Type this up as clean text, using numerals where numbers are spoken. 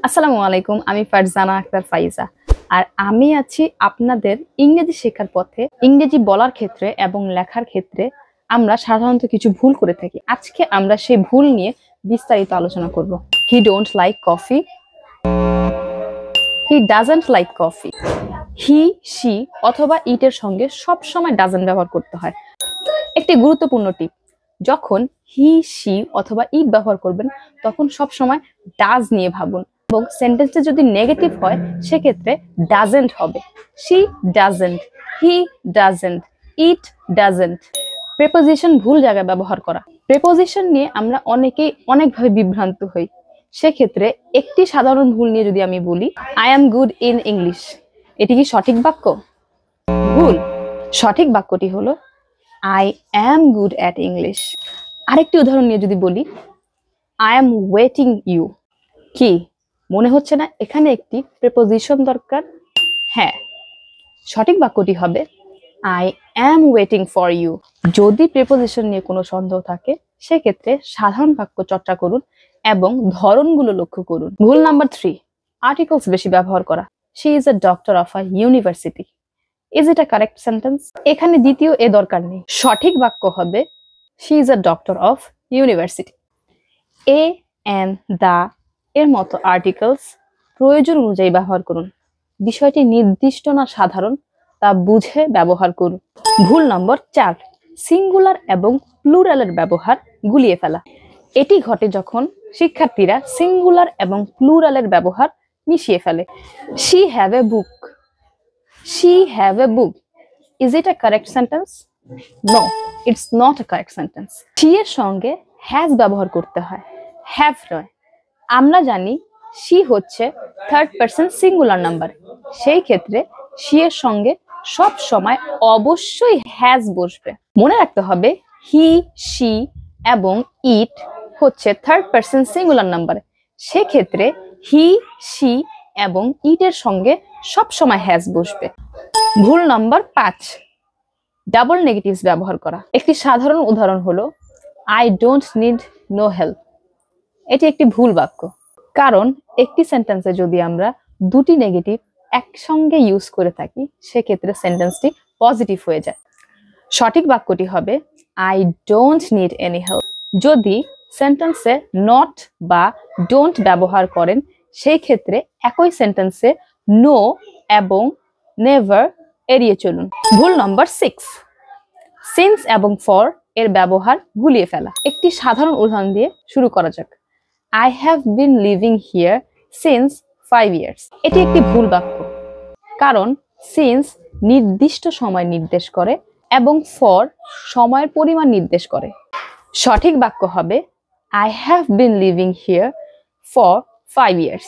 আসসালামু আলাইকুম, আমি ফারজানা আক্তার ফাইজা। আর আমি আছি আপনাদের ইংরেজি শেখার পথে। ইংরেজি বলার ক্ষেত্রে এবং লেখার ক্ষেত্রে আমরা সাধারণত কিছু ভুল করে থাকি। আজকে আমরা সেই ভুল নিয়ে বিস্তারিত আলোচনা করব। হি don't like coffee, he doesn't like coffee. He, she অথবা ইটের সঙ্গে সবসময় ডাজন্ট ব্যবহার করতে হয়। একটি গুরুত্বপূর্ণ টিপ, যখন হি, শি অথবা ইট ব্যবহার করবেন তখন সবসময় ডাজ নিয়ে ভাবুন, এবং সেন্টেন্সটা যদি নেগেটিভ হয় সেক্ষেত্রে ডাজেন্ট হবে। She doesn't, he doesn't, it doesn't. Preposition ভুল জায়গায় ব্যবহার করা। প্রেপোজিশন নিয়ে আমরা অনেকেই অনেকভাবে বিভ্রান্ত হই। সেক্ষেত্রে একটি সাধারণ ভুল নিয়ে যদি আমি বলি, I am good in English, এটি কি সঠিক বাক্য? ভুল। সঠিক বাক্যটি হলো I am good at English. আরেকটি উদাহরণ নিয়ে যদি বলি, I am waiting you, কি মনে হচ্ছে না এখানে একটি প্রেপোজিশন দরকার? হ্যাঁ, সঠিক বাক্যটি হবে I am waiting for you. যদি প্রেপোজিশন নিয়ে কোনো সন্দেহ থাকে সেক্ষেত্রে সাধারণ বাক্য চর্চা করুন এবং ধরনগুলো লক্ষ্য করুন। ভুল নাম্বার 3, আর্টিকেলস বেশি ব্যবহার করা। She is a doctor of a university. Is it a correct sentence? এখানে দ্বিতীয় এ দরকার নেই। সঠিক বাক্য হবে She is a doctor of university. A and the এর মতো আর্টিকেলস প্রয়োজন অনুযায়ী ব্যবহার করুন। বিষয়টি নির্দিষ্ট না সাধারণ তা বুঝে ব্যবহার করুন। ভুল নম্বর 4, সিঙ্গুলার এবং প্লুরালের ব্যবহার গুলিয়ে ফেলা। এটি ঘটে যখন শিক্ষার্থীরা সিঙ্গুলার এবং প্লুরালের ব্যবহার মিশিয়ে ফেলে। She have a book. She have a book. Is it a correct sentence? No, it's not a correct sentence. She এর সঙ্গে has ব্যবহার করতে হয়, have নয়। আমরা জানি she হচ্ছে থার্ড পারসন সিঙ্গুলার নাম্বার, সেই ক্ষেত্রে she এর সঙ্গে সব সময় অবশ্যই has বসবে। মনে রাখতে হবে he, she এবং it হচ্ছে থার্ড পারসন সিঙ্গুলার নাম্বার, সেক্ষেত্রে he, she এবং it এর সঙ্গে সব সময় has বসবে। ভুল নাম্বার 5, ডাবল নেগেটিভস ব্যবহার করা। একটি সাধারণ উদাহরণ হলো I don't need no help. এটি একটি ভুল বাক্য, কারণ একটি সেন্টেন্সে যদি আমরা দুটি নেগেটিভ একসঙ্গে ইউজ করে থাকি সেক্ষেত্রে সেন্টেন্সটি পজিটিভ হয়ে যায়। সঠিক বাক্যটি হবে I don't need any help. যদি সেন্টেন্সে নট বা ডোন্ট ব্যবহার করেন সেই ক্ষেত্রে একই সেন্টেন্সে নো এবং নেভার এড়িয়ে চলুন। ভুল নম্বর 6, সিন্স এবং ফর এর ব্যবহার গুলিয়ে ফেলা। একটি সাধারণ উদাহরণ দিয়ে শুরু করা যাক। I have been living here since 5 years. এটি একটি ভুল বাক্য, কারণ সিন্স নির্দিষ্ট সময় নির্দেশ করে এবং ফর সময়ের পরিমাণ নির্দেশ করে। সঠিক বাক্য হবে I have been living here for 5 years.